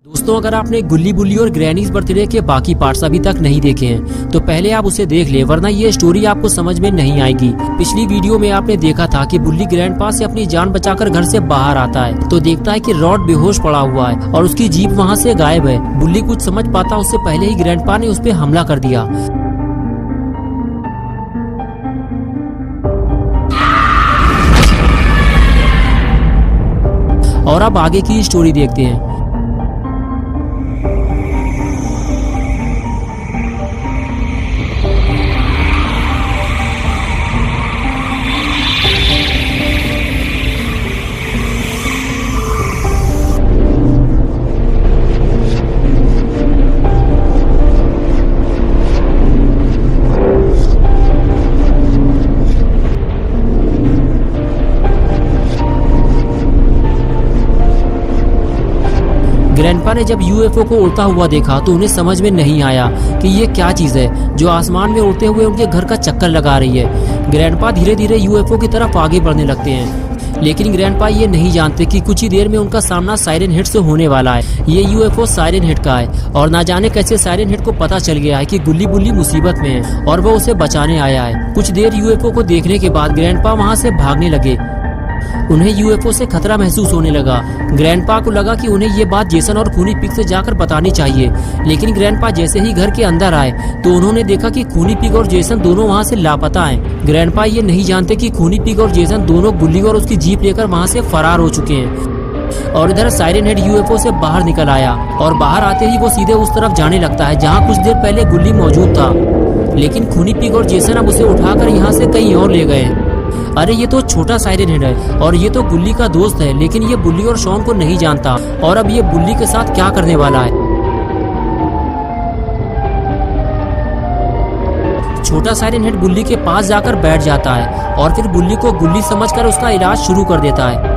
दोस्तों, अगर आपने गुल्ली बुल्ली और ग्रैनीज बर्थडे के बाकी पार्ट्स अभी तक नहीं देखे हैं तो पहले आप उसे देख ले, वरना ये स्टोरी आपको समझ में नहीं आएगी। पिछली वीडियो में आपने देखा था कि बुल्ली ग्रैंडपा से अपनी जान बचाकर घर से बाहर आता है तो देखता है कि रॉड बेहोश पड़ा हुआ है और उसकी जीप वहाँ से गायब है। बुल्ली कुछ समझ पाता उससे पहले ही ग्रैंडपा ने उस पर हमला कर दिया। और अब आगे की स्टोरी देखते हैं। ग्रैंडपा ने जब यूएफओ को उड़ता हुआ देखा तो उन्हें समझ में नहीं आया कि ये क्या चीज है जो आसमान में उड़ते हुए उनके घर का चक्कर लगा रही है। ग्रैंडपा धीरे धीरे यूएफओ की तरफ आगे बढ़ने लगते हैं, लेकिन ग्रैंडपा ये नहीं जानते कि कुछ ही देर में उनका सामना साइरन हेड से होने वाला है। ये यूएफओ साइरन हेड का है और ना जाने कैसे साइरन हेड को पता चल गया है कि गुल्ली बुल्ली मुसीबत में है और वो उसे बचाने आया है। कुछ देर यूएफओ को देखने के बाद ग्रैंडपा वहाँ से भागने लगे। उन्हें यूएफओ से खतरा महसूस होने लगा। ग्रैंडपा को लगा कि उन्हें ये बात जेसन और खूनी पिग से जाकर बतानी चाहिए, लेकिन ग्रैंडपा जैसे ही घर के अंदर आए तो उन्होंने देखा कि खूनी पिग और जेसन दोनों वहाँ से लापता हैं। ग्रैंडपा ये नहीं जानते कि खूनी पिग और जेसन दोनों गुल्ली और उसकी जीप लेकर वहाँ से फरार हो चुके हैं। और इधर साइरन हेड यूएफओ से बाहर निकल आया और बाहर आते ही वो सीधे उस तरफ जाने लगता है जहाँ कुछ देर पहले गुल्ली मौजूद था, लेकिन खूनी पिग और जेसन अब उसे उठाकर यहाँ से कहीं और ले गए। अरे ये तो छोटा साइरन हेड है और ये तो बुल्ली का दोस्त है, लेकिन ये बुल्ली और शॉन को नहीं जानता और अब ये बुल्ली के साथ क्या करने वाला है। छोटा साइरन हेड बुल्ली के पास जाकर बैठ जाता है और फिर बुल्ली को गुल्ली समझकर उसका इलाज शुरू कर देता है।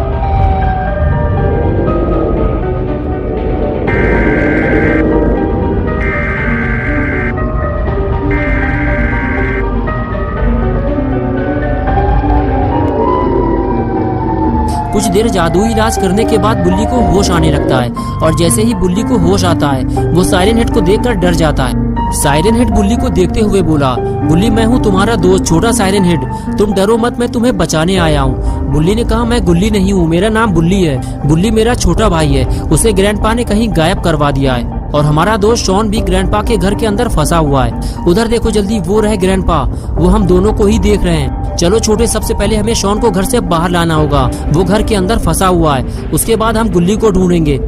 कुछ देर जादुई इलाज करने के बाद बुल्ली को होश आने लगता है और जैसे ही बुल्ली को होश आता है वो साइरन हेड को देखकर डर जाता है। साइरन हेड बुल्ली को देखते हुए बोला, बुल्ली मैं हूँ तुम्हारा दोस्त छोटा साइरन हेड, तुम डरो मत, मैं तुम्हें बचाने आया हूँ। बुल्ली ने कहा, मैं गुल्ली नहीं हूँ, मेरा नाम बुल्ली है। बुल्ली मेरा छोटा भाई है, उसे ग्रैंडपा ने कहीं गायब करवा दिया है और हमारा दोस्त शॉन भी ग्रैंडपा के घर के अंदर फंसा हुआ है। उधर देखो जल्दी, वो रहे ग्रैंडपा, वो हम दोनों को ही देख रहे हैं। चलो छोटे, सबसे पहले हमें शॉन को घर से बाहर लाना होगा, वो घर के अंदर फंसा हुआ है, उसके बाद हम गुल्ली को ढूंढेंगे।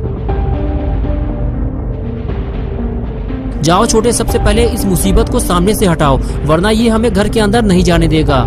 जाओ छोटे, सबसे पहले इस मुसीबत को सामने से हटाओ, वरना ये हमें घर के अंदर नहीं जाने देगा।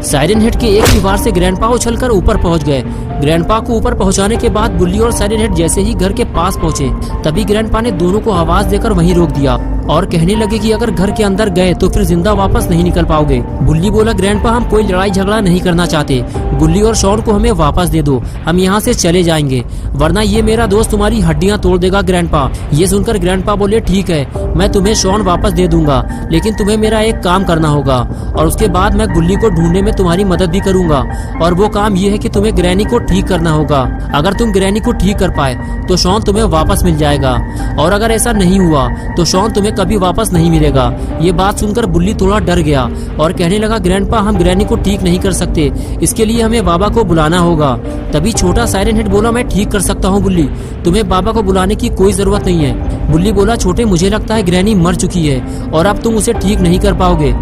साइरन हेड के एक ही वार से ग्रैंडपा उछलकर ऊपर पहुंच गए। ग्रैंडपा को ऊपर पहुंचाने के बाद बुल्ली और साइरन हेड जैसे ही घर के पास पहुंचे तभी ग्रैंडपा ने दोनों को आवाज देकर वहीं रोक दिया और कहने लगे कि अगर घर के अंदर गए तो फिर जिंदा वापस नहीं निकल पाओगे। बुल्ली बोला, ग्रैंडपा हम कोई लड़ाई झगड़ा नहीं करना चाहते, गुल्ली और शॉन को हमें वापस दे दो, हम यहाँ से चले जाएंगे, वरना ये मेरा दोस्त तुम्हारी हड्डियाँ तोड़ देगा। ग्रैंडपा ये सुनकर ग्रैंडपा बोले, ठीक है, मैं तुम्हें शॉन वापस दे दूंगा, लेकिन तुम्हें मेरा एक काम करना होगा और उसके बाद मैं गुल्ली को ढूंढने में तुम्हारी मदद भी करूंगा। और वो काम ये है कि तुम्हें ग्रैनी को ठीक करना होगा। अगर तुम ग्रैनी को ठीक कर पाए तो शॉन तुम्हें वापस मिल जाएगा, और अगर ऐसा नहीं हुआ तो शॉन तुम्हें कभी वापस नहीं मिलेगा। ये बात सुनकर बुल्ली थोड़ा डर गया और कहने लगा, ग्रैंडपा हम ग्रैनी को ठीक नहीं कर सकते, इसके लिए हमें बाबा को बुलाना होगा। तभी छोटा साइरन हेड बोला, मैं ठीक कर सकता हूँ बुल्ली, तुम्हें बाबा को बुलाने की कोई जरूरत नहीं है। बुल्ली बोला, छोटे मुझे लगता है ग्रैनी मर चुकी है और अब तुम उसे ठीक नहीं कर पाओगे।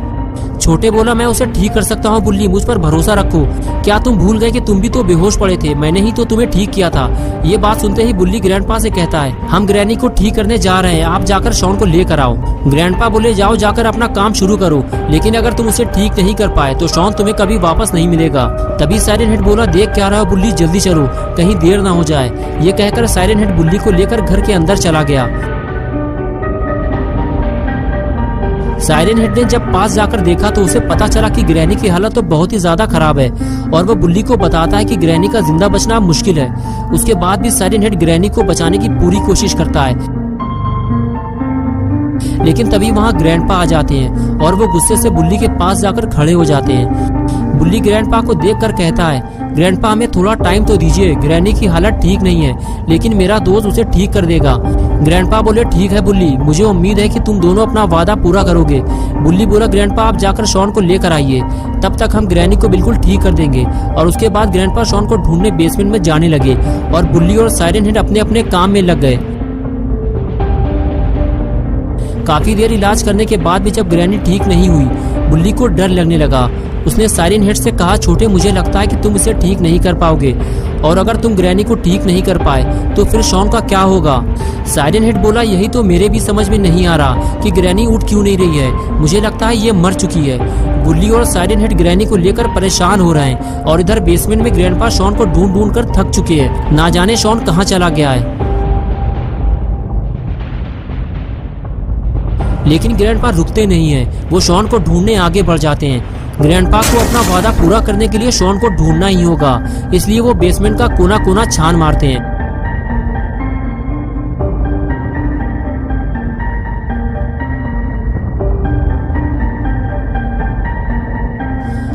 छोटे बोला, मैं उसे ठीक कर सकता हूँ बुल्ली, मुझ पर भरोसा रखो। क्या तुम भूल गए कि तुम भी तो बेहोश पड़े थे, मैंने ही तो तुम्हें ठीक किया था। ये बात सुनते ही बुल्ली ग्रैंडपा से कहता है, हम ग्रैनी को ठीक करने जा रहे हैं, आप जाकर शॉन को लेकर आओ। ग्रैंडपा बोले, जाओ जाकर अपना काम शुरू करो, लेकिन अगर तुम उसे ठीक नहीं कर पाए तो शॉन तुम्हें कभी वापस नहीं मिलेगा। तभी साइरन हेड बोला, देख क्या रहा हो बुल्ली, जल्दी चलो, कहीं देर ना हो जाए। ये कहकर साइरन हेड बुल्ली को लेकर घर के अंदर चला गया। साइरन हेड ने जब पास जाकर देखा तो उसे पता चला कि ग्रैनी की हालत तो बहुत ही ज्यादा खराब है और वो बुल्ली को बताता है कि ग्रैनी का जिंदा बचना मुश्किल है। उसके बाद भी साइरन हेड ग्रैनी को बचाने की पूरी कोशिश करता है, लेकिन तभी वहाँ ग्रैंडपा आ जाते हैं और वो गुस्से से बुल्ली के पास जाकर खड़े हो जाते हैं। बुल्ली ग्रैंडपा को देखकर कहता है, ग्रैंडपा हमें थोड़ा टाइम तो दीजिए, ग्रैनी की हालत ठीक नहीं है, लेकिन मेरा दोस्त उसे ठीक कर देगा। ग्रैंडपा बोले, ठीक है बुल्ली, मुझे उम्मीद है कि तुम दोनों अपना वादा पूरा करोगे। बुल्ली बोला, ग्रैंडपा आप जाकर शॉन को लेकर आइए, तब तक हम ग्रैनी को बिल्कुल ठीक कर देंगे। और उसके बाद ग्रैंडपा शॉन को ढूंढने बेसमेंट में जाने लगे और बुल्ली और साइरन हेड अपने अपने काम में लग गए। काफी देर इलाज करने के बाद भी जब ग्रैनी ठीक नहीं हुई, बुल्ली को डर लगने लगा। उसने साइरन हेड से कहा, छोटे मुझे लगता है कि तुम इसे ठीक नहीं कर पाओगे, और अगर तुम ग्रैनी को ठीक नहीं कर पाए तो फिर शॉन का क्या होगा। साइरन हेड बोला, यही तो मेरे भी समझ में नहीं आ रहा कि ग्रैनी उठ क्यों नहीं रही है, मुझे लगता है ये मर चुकी है। बुल्ली और साइरन हेड ग्रैनी को लेकर परेशान हो रहे हैं और इधर बेसमेंट में ग्रैंडपा शॉन को ढूंढ ढूंढ कर थक चुके हैं, ना जाने शॉन कहाँ चला गया है। लेकिन ग्रैंडपा रुकते नहीं हैं, वो शॉन को ढूंढने आगे बढ़ जाते हैं। ग्रैंडपा को अपना वादा पूरा करने के लिए शॉन को ढूंढना ही होगा, इसलिए वो बेसमेंट का कोना कोना छान मारते हैं।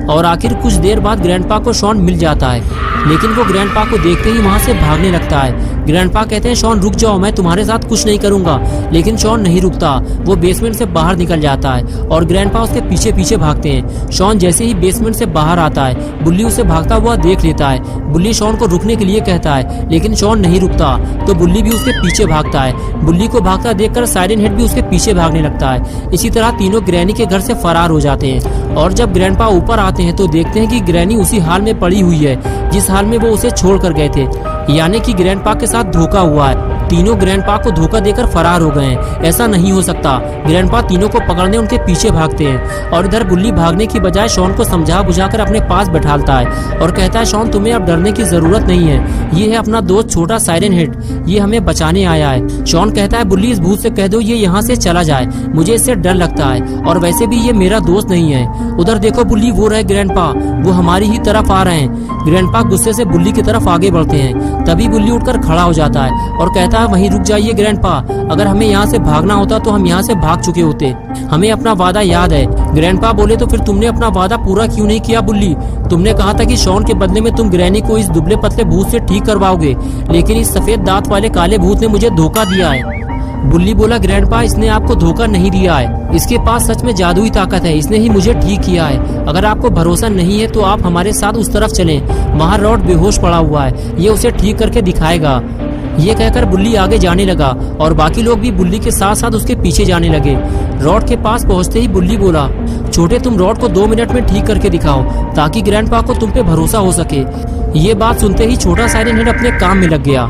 और आखिर कुछ देर बाद ग्रैंडपा को शॉन मिल जाता है, लेकिन वो ग्रैंडपा को देखते ही वहां से भागने लगता है। ग्रैंडपा कहते हैं, शॉन रुक जाओ, मैं तुम्हारे साथ कुछ नहीं करूंगा, लेकिन शॉन नहीं रुकता। वो बेसमेंट से बाहर निकल जाता है और ग्रैंडपा उसके पीछे पीछे भागते हैं। शॉन जैसे ही बेसमेंट से बाहर आता है, बुल्ली उसे भागता हुआ देख लेता है। बुल्ली शॉन को रुकने के लिए कहता है, लेकिन शॉन नहीं रुकता, तो बुल्ली भी उसके पीछे भागता है। बुल्ली को भागता देखकर साइरन हेड भी उसके पीछे भागने लगता है। इसी तरह तीनों ग्रैनी के घर से फरार हो जाते हैं। और जब ग्रैंडपा ऊपर आते हैं तो देखते हैं कि ग्रैनी उसी हाल में पड़ी हुई है जिस हाल में वो उसे छोड़ कर गए थे, यानी कि ग्रैंडपा के साथ धोखा हुआ है। तीनों ग्रैंडपा को धोखा देकर फरार हो गए हैं, ऐसा नहीं हो सकता। ग्रैंडपा तीनों को पकड़ने उनके पीछे भागते हैं और इधर बुल्ली भागने की बजाय शॉन को समझा बुझाकर अपने पास बैठालता है और कहता है, शॉन तुम्हें अब डरने की जरूरत नहीं है, ये है अपना दोस्त छोटा साइरन हेड, ये हमें बचाने आया है। शॉन कहता है, बुल्ली इस भूत से कह दो ये यहाँ से चला जाए, मुझे इससे डर लगता है, और वैसे भी ये मेरा दोस्त नहीं है। उधर देखो बुल्ली, वो रहे ग्रैंडपा, वो हमारी ही तरफ आ रहे हैं। ग्रैंडपा गुस्से से बुल्ली की तरफ आगे बढ़ते हैं। तभी बुल्ली उठकर खड़ा हो जाता है और कहता है, वहीं रुक जाइए ग्रैंडपा, अगर हमें यहाँ से भागना होता तो हम यहाँ से भाग चुके होते, हमें अपना वादा याद है। ग्रैंडपा बोले, तो फिर तुमने अपना वादा पूरा क्यों नहीं किया बुल्ली? तुमने कहा था कि शॉन के बदले में तुम ग्रैनी को इस दुबले पतले भूत से ठीक करवाओगे, लेकिन इस सफेद दांत वाले काले भूत ने मुझे धोखा दिया है। बुल्ली बोला, ग्रैंडपा इसने आपको धोखा नहीं दिया है, इसके पास सच में जादुई ताकत है, इसने ही मुझे ठीक किया है। अगर आपको भरोसा नहीं है तो आप हमारे साथ उस तरफ चलें, वहाँ रॉड बेहोश पड़ा हुआ है, ये उसे ठीक करके दिखाएगा। ये कहकर बुल्ली आगे जाने लगा और बाकी लोग भी बुल्ली के साथ साथ उसके पीछे जाने लगे। रॉड के पास पहुंचते ही बुल्ली बोला, छोटे तुम रॉड को 2 मिनट में ठीक करके दिखाओ ताकि ग्रैंडपा को तुम पे भरोसा हो सके। ये बात सुनते ही छोटा साइरन हेड अपने काम में लग गया।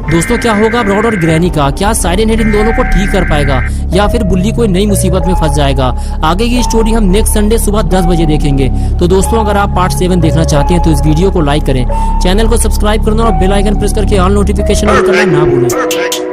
दोस्तों, क्या होगा रॉड और ग्रैनी का? क्या साइरन हेड इन दोनों को ठीक कर पाएगा या फिर बुल्ली कोई नई मुसीबत में फंस जाएगा? आगे की स्टोरी हम नेक्स्ट संडे सुबह 10 बजे देखेंगे। तो दोस्तों, अगर आप पार्ट 7 देखना चाहते हैं तो इस वीडियो को लाइक करें, चैनल को सब्सक्राइब करना और बेल आइकन प्रेस करके ऑल नोटिफिकेशन ऑन करना ना भूलें।